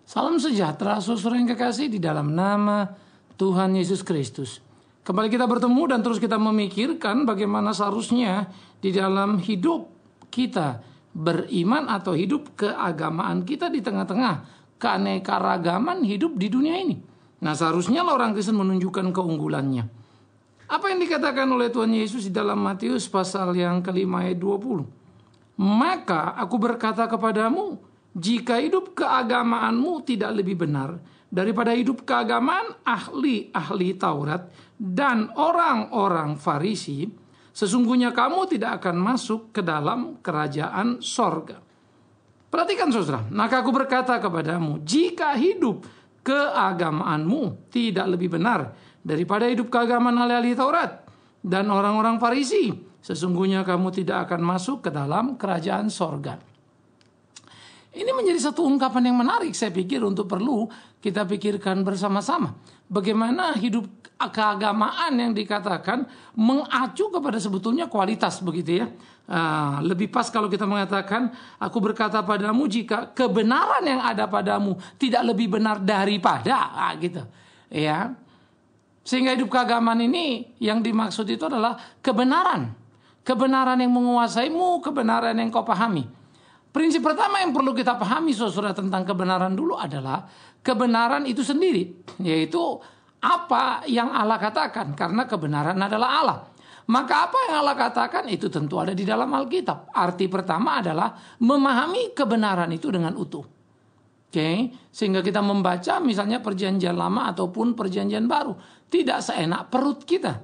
Salam sejahtera saudara yang kekasih di dalam nama Tuhan Yesus Kristus. Kembali kita bertemu dan terus kita memikirkan bagaimana seharusnya di dalam hidup kita beriman atau hidup keagamaan kita di tengah-tengah keanekaragaman hidup di dunia ini. Nah, seharusnya orang Kristen menunjukkan keunggulannya. Apa yang dikatakan oleh Tuhan Yesus di dalam Matius pasal yang kelima ayat 20? Maka aku berkata kepadamu, jika hidup keagamaanmu tidak lebih benar daripada hidup keagamaan ahli-ahli Taurat dan orang-orang Farisi, sesungguhnya kamu tidak akan masuk ke dalam kerajaan sorga. Perhatikan saudara, maka aku berkata kepadamu, jika hidup keagamaanmu tidak lebih benar daripada hidup keagamaan ahli-ahli Taurat dan orang-orang Farisi, sesungguhnya kamu tidak akan masuk ke dalam kerajaan sorga. Ini menjadi satu ungkapan yang menarik, saya pikir untuk perlu kita pikirkan bersama-sama. Bagaimana hidup keagamaan yang dikatakan mengacu kepada sebetulnya kualitas, begitu ya. Lebih pas kalau kita mengatakan, aku berkata padamu jika kebenaran yang ada padamu tidak lebih benar daripada, gitu. Ya. Sehingga hidup keagamaan ini yang dimaksud itu adalah kebenaran. Kebenaran yang menguasaimu, kebenaran yang kau pahami. Prinsip pertama yang perlu kita pahami saudara tentang kebenaran dulu adalah kebenaran itu sendiri, yaitu apa yang Allah katakan, karena kebenaran adalah Allah. Maka apa yang Allah katakan itu tentu ada di dalam Alkitab. Arti pertama adalah memahami kebenaran itu dengan utuh. Oke, sehingga kita membaca misalnya perjanjian lama ataupun perjanjian baru tidak seenak perut kita.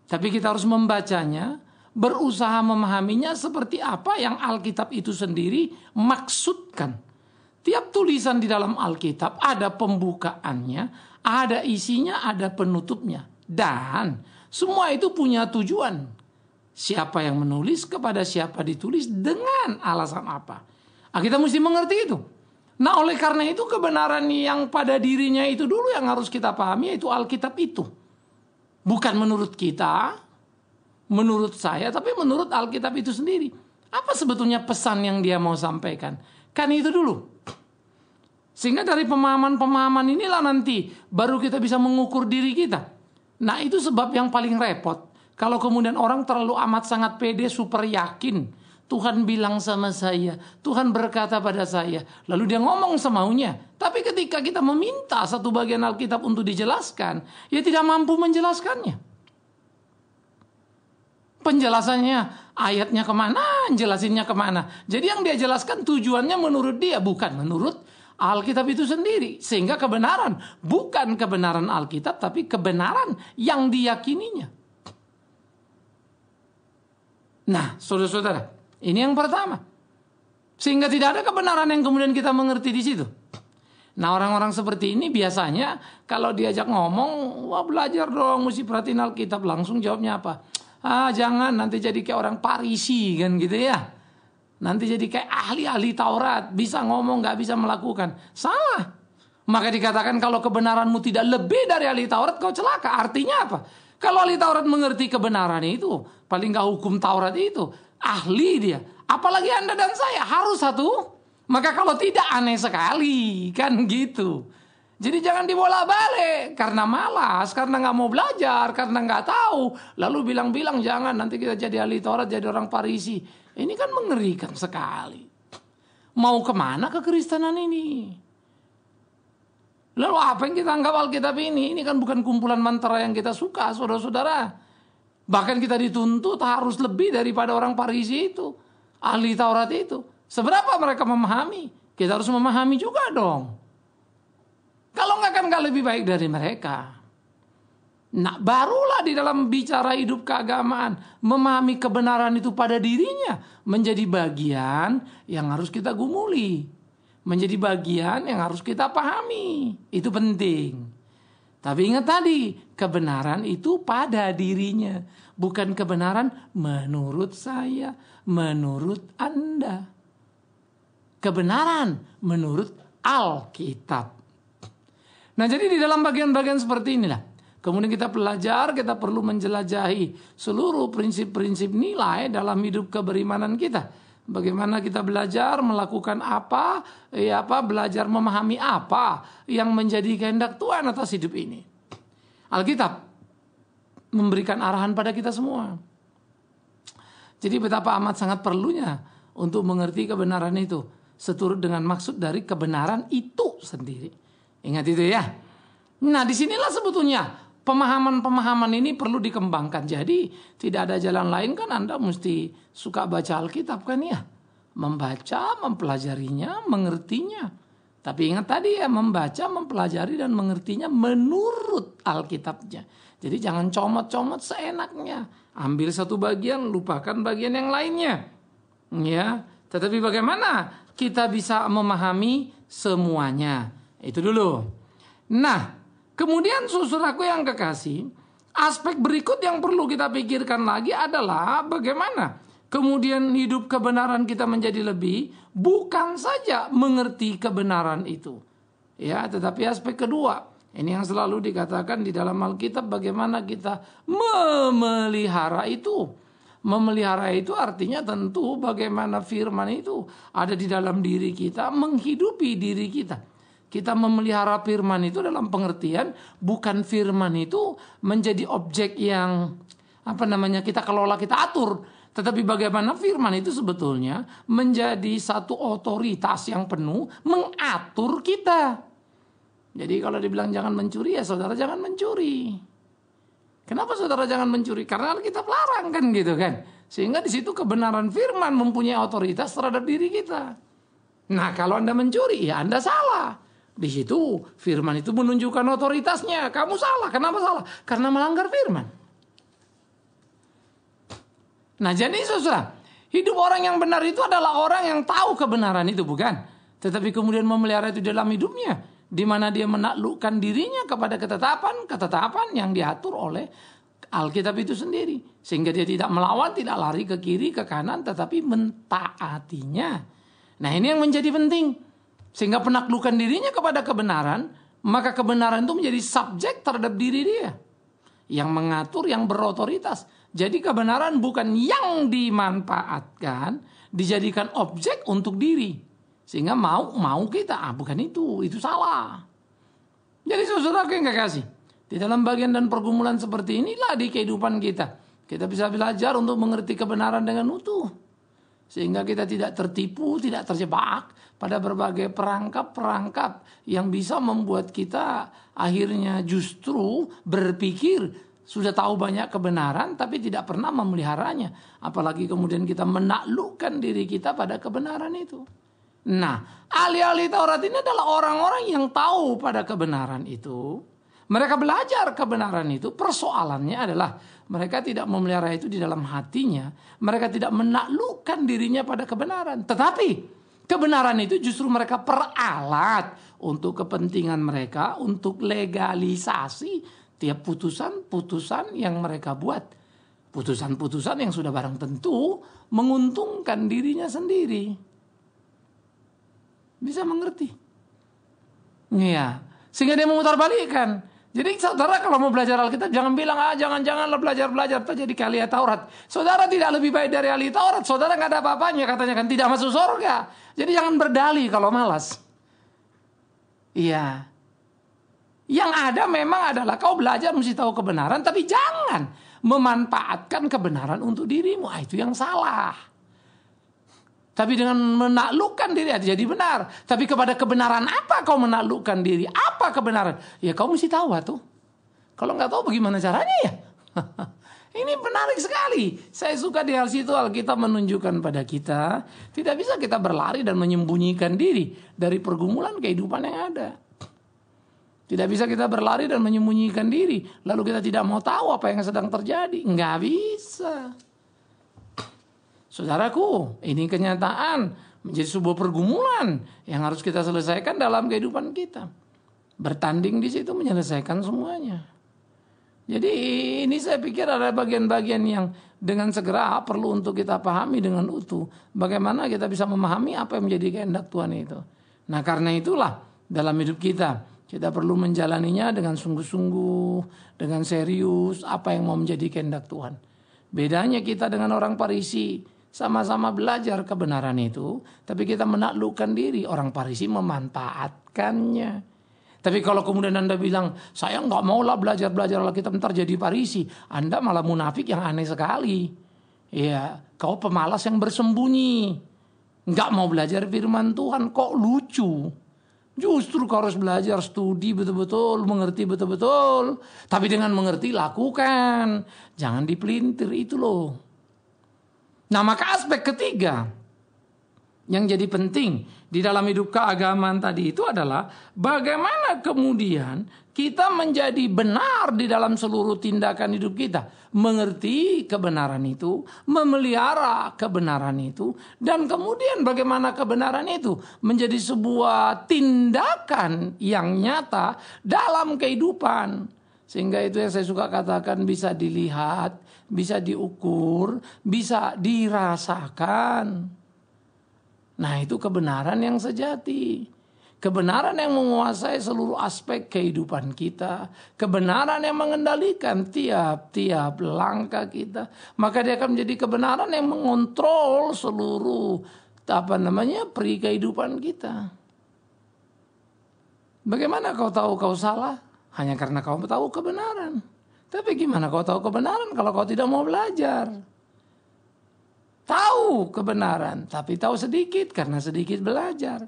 Tapi kita harus membacanya, berusaha memahaminya seperti apa yang Alkitab itu sendiri maksudkan. Tiap tulisan di dalam Alkitab ada pembukaannya, ada isinya, ada penutupnya. Dan semua itu punya tujuan. Siapa yang menulis, kepada siapa ditulis, dengan alasan apa. Kita mesti mengerti itu. Nah, oleh karena itu kebenaran yang pada dirinya itu dulu yang harus kita pahami, yaitu Alkitab itu. Bukan menurut kita, menurut saya, tapi menurut Alkitab itu sendiri. Apa sebetulnya pesan yang dia mau sampaikan? Kan itu dulu. Sehingga dari pemahaman-pemahaman inilah nanti baru kita bisa mengukur diri kita. Nah, itu sebab yang paling repot. Kalau kemudian orang terlalu amat sangat pede, super yakin. Tuhan bilang sama saya, Tuhan berkata pada saya. Lalu dia ngomong semaunya. Tapi ketika kita meminta satu bagian Alkitab untuk dijelaskan, dia tidak mampu menjelaskannya. Penjelasannya, ayatnya kemana, jelasinnya kemana. Jadi yang dia jelaskan tujuannya menurut dia, bukan menurut Alkitab itu sendiri. Sehingga kebenaran, bukan kebenaran Alkitab, tapi kebenaran yang diyakininya. Nah, saudara-saudara, ini yang pertama. Sehingga tidak ada kebenaran yang kemudian kita mengerti di situ. Nah, orang-orang seperti ini biasanya kalau diajak ngomong, wah belajar dong, mesti perhatiin Alkitab. Langsung jawabnya apa? Jangan, nanti jadi kayak orang Farisi kan gitu ya. Nanti jadi kayak ahli-ahli Taurat, bisa ngomong gak bisa melakukan. Salah. Maka dikatakan kalau kebenaranmu tidak lebih dari ahli Taurat, kau celaka. Artinya apa? Kalau ahli Taurat mengerti kebenaran itu, paling gak hukum Taurat itu, ahli dia. Apalagi Anda dan saya harus satu. Maka kalau tidak, aneh sekali kan gitu. Jadi jangan dibolak-balik karena malas, karena nggak mau belajar, karena nggak tahu. Lalu bilang-bilang jangan, nanti kita jadi ahli Taurat, jadi orang Farisi. Ini kan mengerikan sekali. Mau kemana kekristenan ini? Lalu apa yang kita anggap Alkitab ini? Ini kan bukan kumpulan mantra yang kita suka, saudara-saudara. Bahkan kita dituntut harus lebih daripada orang Farisi itu, ahli Taurat itu. Seberapa mereka memahami? Kita harus memahami juga dong. Kalau enggak kan enggak lebih baik dari mereka. Nah, barulah di dalam bicara hidup keagamaan, memahami kebenaran itu pada dirinya menjadi bagian yang harus kita gumuli. Menjadi bagian yang harus kita pahami. Itu penting. Tapi ingat tadi, kebenaran itu pada dirinya. Bukan kebenaran menurut saya, menurut Anda. Kebenaran menurut Alkitab. Nah, jadi di dalam bagian-bagian seperti inilah kemudian kita belajar, kita perlu menjelajahi seluruh prinsip-prinsip nilai dalam hidup keberimanan kita. Bagaimana kita belajar melakukan apa, belajar memahami apa yang menjadi kehendak Tuhan atas hidup ini. Alkitab memberikan arahan pada kita semua. Jadi betapa amat sangat perlunya untuk mengerti kebenaran itu seturut dengan maksud dari kebenaran itu sendiri. Ingat itu ya. Nah, disinilah sebetulnya pemahaman-pemahaman ini perlu dikembangkan. Jadi tidak ada jalan lain kan Anda mesti suka baca Alkitab kan ya. Membaca, mempelajarinya, mengertinya. Tapi ingat tadi ya, membaca, mempelajari dan mengertinya menurut Alkitabnya. Jadi jangan comot-comot seenaknya. Ambil satu bagian, lupakan bagian yang lainnya. Ya, tetapi bagaimana kita bisa memahami semuanya? Itu dulu. Nah, kemudian saudaraku yang kekasih, aspek berikut yang perlu kita pikirkan lagi adalah bagaimana kemudian hidup kebenaran kita menjadi lebih, bukan saja mengerti kebenaran itu. Ya, tetapi aspek kedua, ini yang selalu dikatakan di dalam Alkitab, bagaimana kita memelihara itu. Memelihara itu artinya tentu bagaimana firman itu ada di dalam diri kita, menghidupi diri kita. Kita memelihara firman itu dalam pengertian bukan firman itu menjadi objek yang kita kelola, kita atur. Tetapi bagaimana firman itu sebetulnya menjadi satu otoritas yang penuh mengatur kita. Jadi kalau dibilang jangan mencuri, ya saudara jangan mencuri. Kenapa saudara jangan mencuri? Karena Alkitab larang kan gitu kan. Sehingga di situ kebenaran firman mempunyai otoritas terhadap diri kita. Nah, kalau Anda mencuri, ya Anda salah. Di situ firman itu menunjukkan otoritasnya. Kamu salah. Kenapa salah? Karena melanggar firman. Nah, jadi saudara, hidup orang yang benar itu adalah orang yang tahu kebenaran itu, bukan? Tetapi kemudian memelihara itu dalam hidupnya. Di mana dia menaklukkan dirinya kepada ketetapan yang diatur oleh Alkitab itu sendiri. Sehingga dia tidak melawan, tidak lari ke kiri, ke kanan, tetapi mentaatinya. Nah, ini yang menjadi penting. Sehingga penaklukan dirinya kepada kebenaran, maka kebenaran itu menjadi subjek terhadap diri dia. Yang mengatur, yang berotoritas. Jadi kebenaran bukan yang dimanfaatkan, dijadikan objek untuk diri. Sehingga mau kita, bukan itu salah. Jadi saudara yang kekasih, di dalam bagian dan pergumulan seperti inilah di kehidupan kita bisa belajar untuk mengerti kebenaran dengan utuh. Sehingga kita tidak tertipu, tidak terjebak pada berbagai perangkap yang bisa membuat kita akhirnya justru berpikir sudah tahu banyak kebenaran tapi tidak pernah memeliharanya. Apalagi kemudian kita menaklukkan diri kita pada kebenaran itu. Nah, ahli-ahli Taurat ini adalah orang-orang yang tahu pada kebenaran itu. Mereka belajar kebenaran itu. Persoalannya adalah mereka tidak memelihara itu di dalam hatinya. Mereka tidak menaklukkan dirinya pada kebenaran. Tetapi kebenaran itu justru mereka peralat untuk kepentingan mereka, untuk legalisasi tiap putusan-putusan yang mereka buat. Putusan-putusan yang sudah barang tentu menguntungkan dirinya sendiri. Bisa mengerti. Iya. Sehingga dia memutarbalikkan. Jadi saudara kalau mau belajar Alkitab jangan bilang jangan-janganlah belajar jadi ahli Taurat. Saudara tidak lebih baik dari ahli Taurat. Saudara nggak ada apa-apanya katanya kan tidak masuk surga. Jadi jangan berdalih kalau malas. Iya. Yang ada memang adalah kau belajar mesti tahu kebenaran tapi jangan memanfaatkan kebenaran untuk dirimu. Itu yang salah. Tapi dengan menaklukkan diri jadi benar. Tapi kepada kebenaran apa kau menaklukkan diri? Apa kebenaran? Ya kau mesti tahu tuh. Kalau nggak tahu bagaimana caranya ya? Ini menarik sekali. Saya suka di hal situ Alkitab menunjukkan pada kita. Tidak bisa kita berlari dan menyembunyikan diri dari pergumulan kehidupan yang ada. Tidak bisa kita berlari dan menyembunyikan diri. Lalu kita tidak mau tahu apa yang sedang terjadi. Nggak bisa. Saudaraku, ini kenyataan menjadi sebuah pergumulan yang harus kita selesaikan dalam kehidupan kita. Bertanding di situ menyelesaikan semuanya. Jadi ini saya pikir ada bagian-bagian yang dengan segera perlu untuk kita pahami dengan utuh. Bagaimana kita bisa memahami apa yang menjadi kehendak Tuhan itu. Nah karena itulah dalam hidup kita perlu menjalaninya dengan sungguh-sungguh, dengan serius apa yang mau menjadi kehendak Tuhan. Bedanya kita dengan orang Farisi. sama-sama belajar kebenaran itu, tapi kita menaklukkan diri. Orang Farisi memanfaatkannya. Tapi kalau kemudian Anda bilang, saya nggak mau lah belajar Alkitab, ntar jadi Farisi, Anda malah munafik yang aneh sekali. Ya, kau pemalas yang bersembunyi, nggak mau belajar firman Tuhan, kok lucu. Justru kau harus belajar, studi betul-betul, mengerti betul-betul. Tapi dengan mengerti, lakukan. Jangan dipelintir, itu loh. Nah, maka aspek ketiga yang jadi penting di dalam hidup keagamaan tadi itu adalah bagaimana kemudian kita menjadi benar di dalam seluruh tindakan hidup kita. Mengerti kebenaran itu, memelihara kebenaran itu, dan kemudian bagaimana kebenaran itu menjadi sebuah tindakan yang nyata dalam kehidupan. Sehingga itu yang saya suka katakan bisa dilihat, bisa diukur, bisa dirasakan. Nah, itu kebenaran yang sejati. Kebenaran yang menguasai seluruh aspek kehidupan kita. Kebenaran yang mengendalikan tiap-tiap langkah kita. Maka dia akan menjadi kebenaran yang mengontrol seluruh peri kehidupan kita. Bagaimana kau tahu kau salah? Hanya karena kau tahu kebenaran. Tapi gimana kau tahu kebenaran kalau kau tidak mau belajar? Tahu kebenaran, tapi tahu sedikit karena sedikit belajar.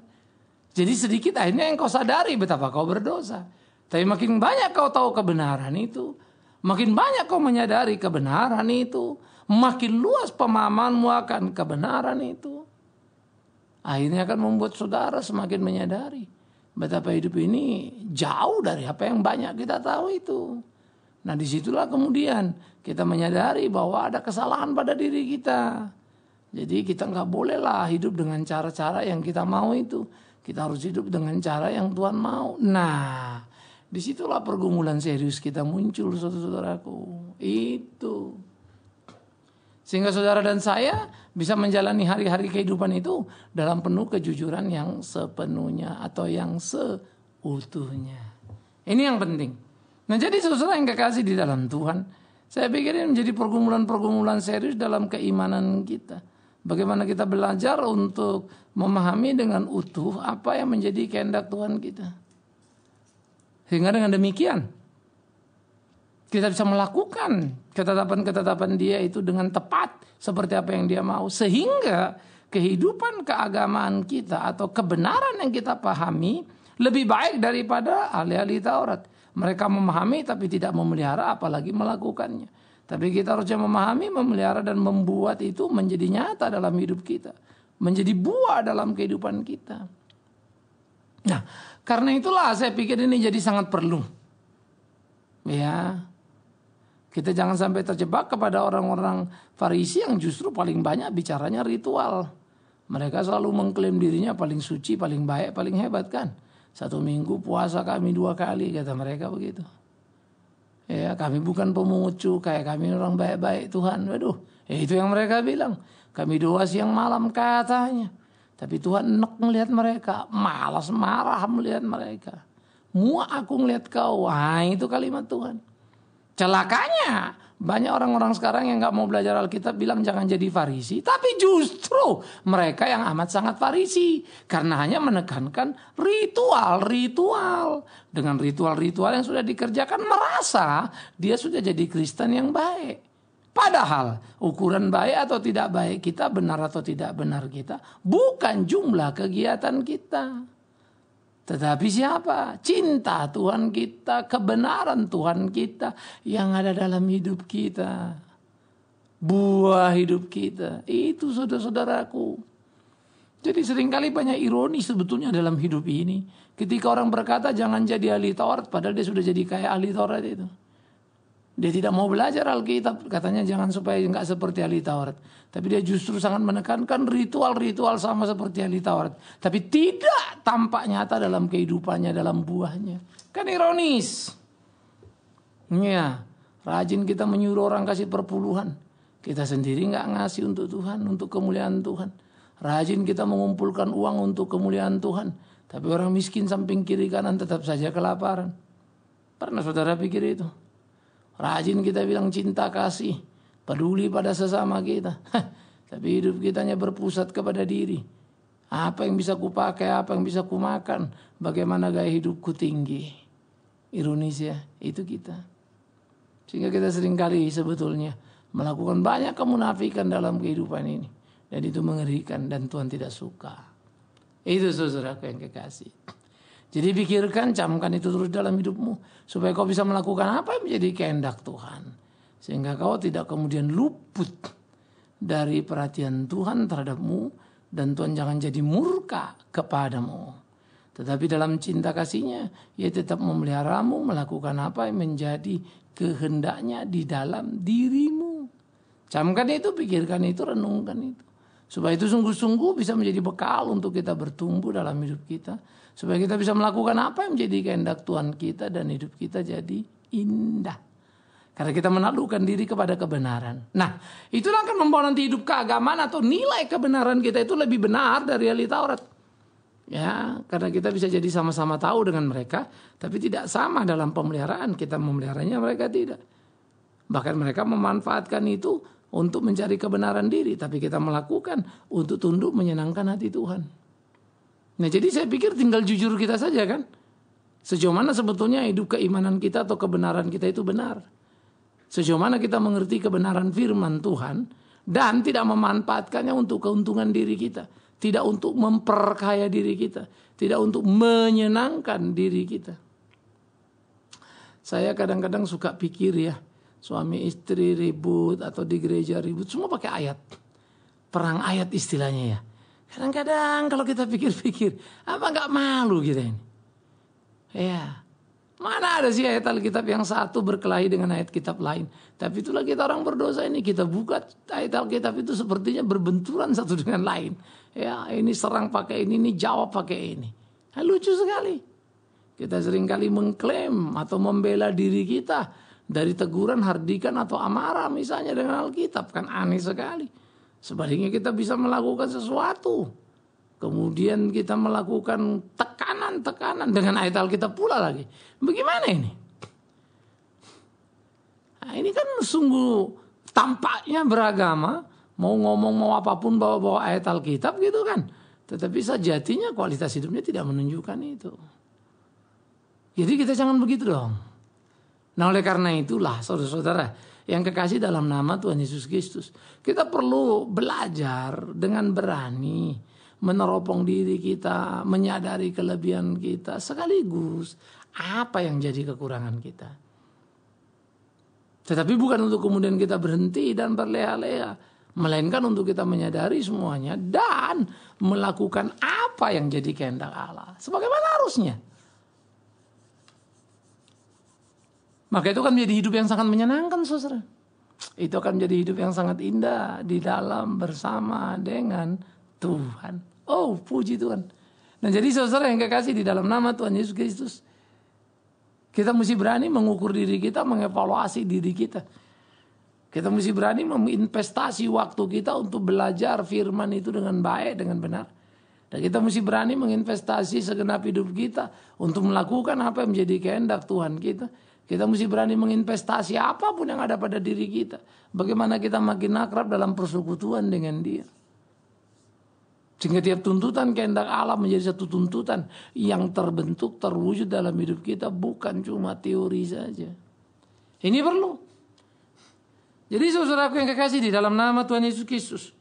Jadi sedikit akhirnya yang kau sadari betapa kau berdosa. Tapi makin banyak kau tahu kebenaran itu, makin banyak kau menyadari kebenaran itu, makin luas pemahamanmu akan kebenaran itu. Akhirnya akan membuat saudara semakin menyadari betapa hidup ini jauh dari apa yang banyak kita tahu itu. Nah, disitulah kemudian kita menyadari bahwa ada kesalahan pada diri kita. Jadi kita nggak bolehlah hidup dengan cara-cara yang kita mau itu. Kita harus hidup dengan cara yang Tuhan mau. Nah, disitulah pergumulan serius kita muncul, saudara-saudaraku. Itu. Sehingga saudara dan saya bisa menjalani hari-hari kehidupan itu dalam penuh kejujuran yang sepenuhnya atau yang seutuhnya. Ini yang penting. Nah, jadi saudara yang kekasih di dalam Tuhan, saya pikir ini menjadi pergumulan-pergumulan serius dalam keimanan kita. Bagaimana kita belajar untuk memahami dengan utuh apa yang menjadi kehendak Tuhan kita. Sehingga dengan demikian kita bisa melakukan ketetapan-ketetapan Dia itu dengan tepat seperti apa yang Dia mau. Sehingga kehidupan keagamaan kita atau kebenaran yang kita pahami lebih baik daripada ahli-ahli Taurat. Mereka memahami tapi tidak memelihara apalagi melakukannya. Tapi kita harusnya memahami, memelihara dan membuat itu menjadi nyata dalam hidup kita. Menjadi buah dalam kehidupan kita. Nah, karena itulah saya pikir ini jadi sangat perlu. Ya. Kita jangan sampai terjebak kepada orang-orang Farisi yang justru paling banyak bicaranya ritual. Mereka selalu mengklaim dirinya paling suci, paling baik, paling hebat kan. 1 minggu puasa kami 2 kali, kata mereka begitu. Ya, kami bukan pemungut cukai, kami orang baik-baik Tuhan. Waduh, itu yang mereka bilang. Kami doa siang malam katanya. Tapi Tuhan enek melihat mereka, malas marah melihat mereka. Muak aku melihat kau. Wah, itu kalimat Tuhan. Celakanya banyak orang-orang sekarang yang gak mau belajar Alkitab bilang jangan jadi Farisi. Tapi justru mereka yang amat sangat Farisi. Karena hanya menekankan ritual-ritual. Dengan ritual-ritual yang sudah dikerjakan merasa dia sudah jadi Kristen yang baik. Padahal ukuran baik atau tidak baik kita, benar atau tidak benar kita, bukan jumlah kegiatan kita. Tetapi siapa? Cinta Tuhan kita, kebenaran Tuhan kita yang ada dalam hidup kita. Buah hidup kita. Itu saudara-saudaraku. Jadi seringkali banyak ironi sebetulnya dalam hidup ini. Ketika orang berkata jangan jadi ahli Taurat, padahal dia sudah jadi kayak ahli Taurat itu. Dia tidak mau belajar Alkitab, katanya jangan supaya nggak seperti ahli Taurat. Tapi dia justru sangat menekankan ritual-ritual sama seperti ahli Taurat. Tapi tidak tampak nyata dalam kehidupannya, dalam buahnya. Kan ironis. Ya, rajin kita menyuruh orang kasih perpuluhan. Kita sendiri nggak ngasih untuk Tuhan, untuk kemuliaan Tuhan. Rajin kita mengumpulkan uang untuk kemuliaan Tuhan. Tapi orang miskin samping kiri kanan tetap saja kelaparan. Pernah saudara pikir itu? Rajin kita bilang cinta kasih, peduli pada sesama kita. Tapi hidup kita hanya berpusat kepada diri. Apa yang bisa kupakai, apa yang bisa kumakan, bagaimana gaya hidupku tinggi. Ironis ya, itu kita. Sehingga kita seringkali sebetulnya melakukan banyak kemunafikan dalam kehidupan ini. Dan itu mengerikan dan Tuhan tidak suka. Itu saudaraku yang kekasih. Jadi pikirkan, camkan itu terus dalam hidupmu. Supaya kau bisa melakukan apa yang menjadi kehendak Tuhan. Sehingga kau tidak kemudian luput dari perhatian Tuhan terhadapmu. Dan Tuhan jangan jadi murka kepadamu. Tetapi dalam cinta kasihnya, ia tetap memeliharamu melakukan apa yang menjadi kehendaknya di dalam dirimu. Camkan itu, pikirkan itu, renungkan itu. Supaya itu sungguh-sungguh bisa menjadi bekal untuk kita bertumbuh dalam hidup kita. Supaya kita bisa melakukan apa yang menjadi kehendak Tuhan kita dan hidup kita jadi indah. Karena kita menaklukkan diri kepada kebenaran. Nah, itulah akan membawa nanti hidup keagamaan atau nilai kebenaran kita itu lebih benar dari ahli Taurat. Ya, karena kita bisa jadi sama-sama tahu dengan mereka, tapi tidak sama dalam pemeliharaan. Kita memeliharanya, mereka tidak. Bahkan mereka memanfaatkan itu untuk mencari kebenaran diri, tapi kita melakukan untuk tunduk menyenangkan hati Tuhan. Nah, jadi saya pikir tinggal jujur kita saja kan. Sejauh mana sebetulnya hidup keimanan kita atau kebenaran kita itu benar. Sejauh mana kita mengerti kebenaran firman Tuhan dan tidak memanfaatkannya untuk keuntungan diri kita. Tidak untuk memperkaya diri kita. Tidak untuk menyenangkan diri kita. Saya kadang-kadang suka pikir ya. Suami istri ribut atau di gereja ribut. Semua pakai ayat. Perang ayat istilahnya ya. Kadang-kadang kalau kita pikir-pikir. Apa gak malu kita ini? Ya. Mana ada sih ayat Alkitab yang satu berkelahi dengan ayat kitab lain. Tapi itulah kita orang berdosa ini. Kita buka ayat Alkitab itu sepertinya berbenturan satu dengan lain. Ya, ini serang pakai ini jawab pakai ini. Nah, lucu sekali. Kita seringkali mengklaim atau membela diri kita dari teguran, hardikan atau amarah misalnya dengan Alkitab. Kan aneh sekali. Sebaliknya kita bisa melakukan sesuatu. Kemudian kita melakukan tekanan dengan ayat Alkitab pula lagi. Bagaimana ini? Nah, ini kan sungguh tampaknya beragama. Mau ngomong mau apapun bawa-bawa ayat Alkitab gitu kan. Tetapi sejatinya kualitas hidupnya tidak menunjukkan itu. Jadi kita jangan begitu dong. Nah, oleh karena itulah saudara-saudara yang kekasih dalam nama Tuhan Yesus Kristus. Kita perlu belajar dengan berani. Meneropong diri kita, menyadari kelebihan kita, sekaligus apa yang jadi kekurangan kita. Tetapi bukan untuk kemudian kita berhenti dan berleha-leha, melainkan untuk kita menyadari semuanya dan melakukan apa yang jadi kehendak Allah. Sebagaimana harusnya. Maka itu akan menjadi hidup yang sangat menyenangkan, saudara. Itu akan menjadi hidup yang sangat indah di dalam bersama dengan Tuhan. Oh, puji Tuhan. Nah, jadi saudara yang kekasih di dalam nama Tuhan Yesus Kristus, kita mesti berani mengukur diri kita, mengevaluasi diri kita. Kita mesti berani menginvestasi waktu kita untuk belajar firman itu dengan baik, dengan benar. Dan kita mesti berani menginvestasi segenap hidup kita untuk melakukan apa yang menjadi kehendak Tuhan kita. Kita mesti berani menginvestasi apapun yang ada pada diri kita. Bagaimana kita makin akrab dalam persekutuan dengan Dia. Sehingga tiap tuntutan kehendak Allah menjadi satu tuntutan yang terbentuk, terwujud dalam hidup kita. Bukan cuma teori saja. Ini perlu. Jadi saudaraku yang kekasih di dalam nama Tuhan Yesus Kristus.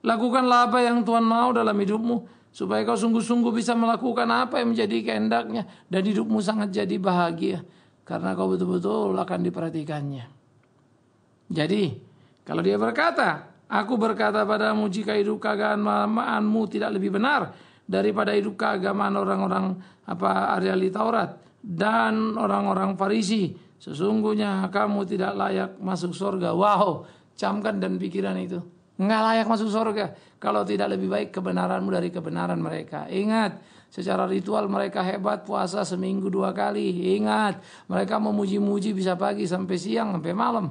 Lakukanlah apa yang Tuhan mau dalam hidupmu. Supaya kau sungguh-sungguh bisa melakukan apa yang menjadi kehendaknya. Dan hidupmu sangat jadi bahagia. Karena kau betul-betul akan diperhatikannya. Jadi kalau dia berkata, aku berkata padamu, jika hidup keagamaanmu tidak lebih benar daripada hidup keagamaan orang-orang ahli Taurat dan orang-orang Farisi, sesungguhnya kamu tidak layak masuk surga. Wow, camkan dan pikiran itu. Nggak layak masuk surga kalau tidak lebih baik kebenaranmu dari kebenaran mereka. Ingat, secara ritual mereka hebat, puasa seminggu 2 kali. Ingat, mereka memuji-muji bisa pagi sampai siang sampai malam.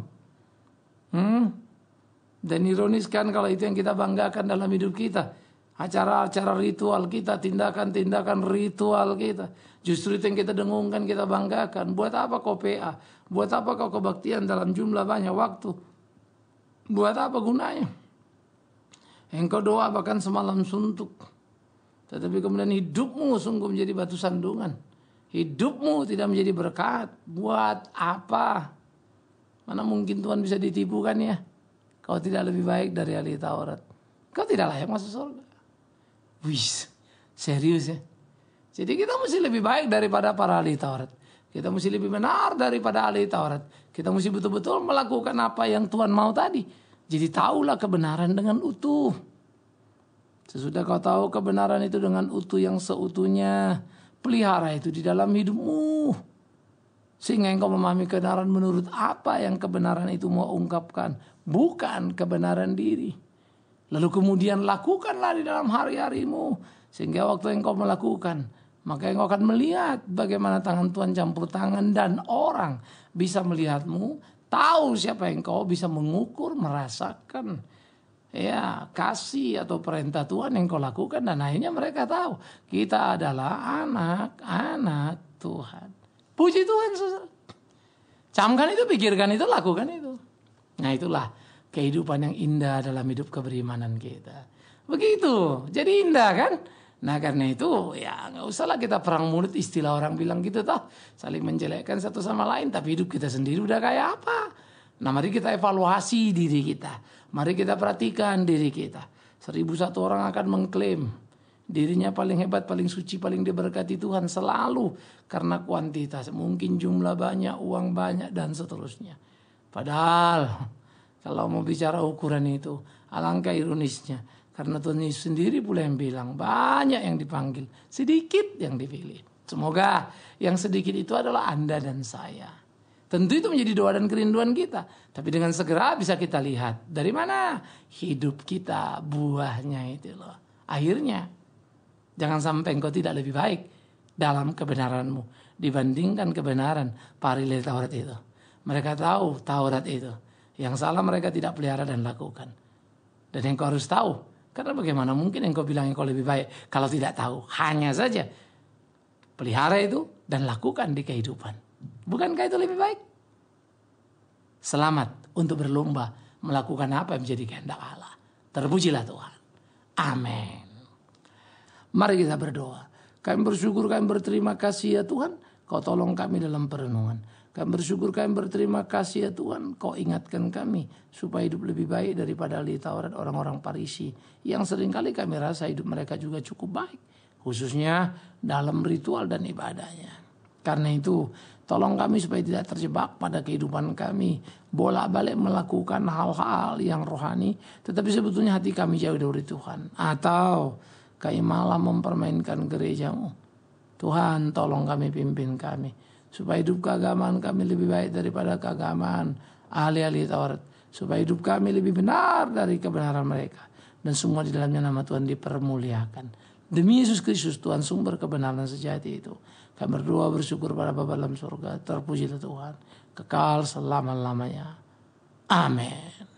Dan ironis kan kalau itu yang kita banggakan dalam hidup kita. Acara-acara ritual kita, tindakan-tindakan ritual kita. Justru itu yang kita dengungkan, kita banggakan. Buat apa kau PA? Buat apa kau kebaktian dalam jumlah banyak waktu? Buat apa gunanya? Engkau doa bahkan semalam suntuk. Tetapi kemudian hidupmu sungguh menjadi batu sandungan. Hidupmu tidak menjadi berkat. Buat apa? Mana mungkin Tuhan bisa ditipu kan ya? Kau tidak lebih baik dari ahli Taurat. Kau tidak layak masuk surga. Wih, serius ya. Jadi kita mesti lebih baik daripada para ahli Taurat. Kita mesti lebih benar daripada ahli Taurat. Kita mesti betul-betul melakukan apa yang Tuhan mau tadi. Jadi tahulah kebenaran dengan utuh. Sesudah kau tahu kebenaran itu dengan utuh yang seutuhnya, pelihara itu di dalam hidupmu. Sehingga engkau memahami kebenaran menurut apa yang kebenaran itu mau ungkapkan. Bukan kebenaran diri. Lalu kemudian lakukanlah di dalam hari-harimu. Sehingga waktu engkau melakukan, maka engkau akan melihat bagaimana tangan Tuhan campur tangan. Dan orang bisa melihatmu, tahu siapa engkau, bisa mengukur, merasakan ya kasih atau perintah Tuhan yang kau lakukan. Dan akhirnya mereka tahu kita adalah anak-anak Tuhan. Puji Tuhan, saudara. Camkan itu, pikirkan itu, lakukan itu. Nah itulah kehidupan yang indah dalam hidup keberimanan kita. Begitu, jadi indah kan? Nah karena itu ya gak usahlah kita perang mulut, istilah orang bilang gitu toh. Saling menjelekkan satu sama lain, tapi hidup kita sendiri udah kayak apa? Nah mari kita evaluasi diri kita. Mari kita perhatikan diri kita. 1001 orang akan mengklaim dirinya paling hebat, paling suci, paling diberkati Tuhan selalu karena kuantitas. Mungkin jumlah banyak, uang banyak, dan seterusnya. Padahal kalau mau bicara ukuran itu, alangkah ironisnya. Karena Tuhan Yesus sendiri pula yang bilang, banyak yang dipanggil, sedikit yang dipilih. Semoga yang sedikit itu adalah Anda dan saya. Tentu itu menjadi doa dan kerinduan kita. Tapi dengan segera bisa kita lihat. Dari mana? Hidup kita, buahnya itu loh. Akhirnya, jangan sampai engkau tidak lebih baik dalam kebenaranmu dibandingkan kebenaran para ahli Taurat itu. Mereka tahu Taurat itu. Yang salah mereka tidak pelihara dan lakukan. Dan engkau harus tahu. Karena bagaimana mungkin engkau bilang engkau lebih baik kalau tidak tahu. Hanya saja pelihara itu dan lakukan di kehidupan. Bukankah itu lebih baik? Selamat untuk berlomba melakukan apa yang menjadi kehendak Allah. Terpujilah Tuhan. Amin. Mari kita berdoa. Kami bersyukur, kami berterima kasih ya Tuhan. Kau tolong kami dalam perenungan. Kami bersyukur, kami berterima kasih ya Tuhan. Kau ingatkan kami supaya hidup lebih baik daripada ahli Taurat, orang-orang Farisi. Yang seringkali kami rasa hidup mereka juga cukup baik. Khususnya dalam ritual dan ibadahnya. Karena itu tolong kami supaya tidak terjebak pada kehidupan kami. Bolak-balik melakukan hal-hal yang rohani. Tetapi sebetulnya hati kami jauh dari Tuhan. Atau kami malah mempermainkan gerejamu. Tuhan tolong kami, pimpin kami. Supaya hidup keagamaan kami lebih baik daripada keagamaan ahli-ahli Taurat. Supaya hidup kami lebih benar dari kebenaran mereka. Dan semua di dalamnya nama Tuhan dipermuliakan. Demi Yesus Kristus Tuhan sumber kebenaran sejati itu. Kami berdoa bersyukur pada Bapa dalam surga. Terpujilah Tuhan. Kekal selama-lamanya. Amin.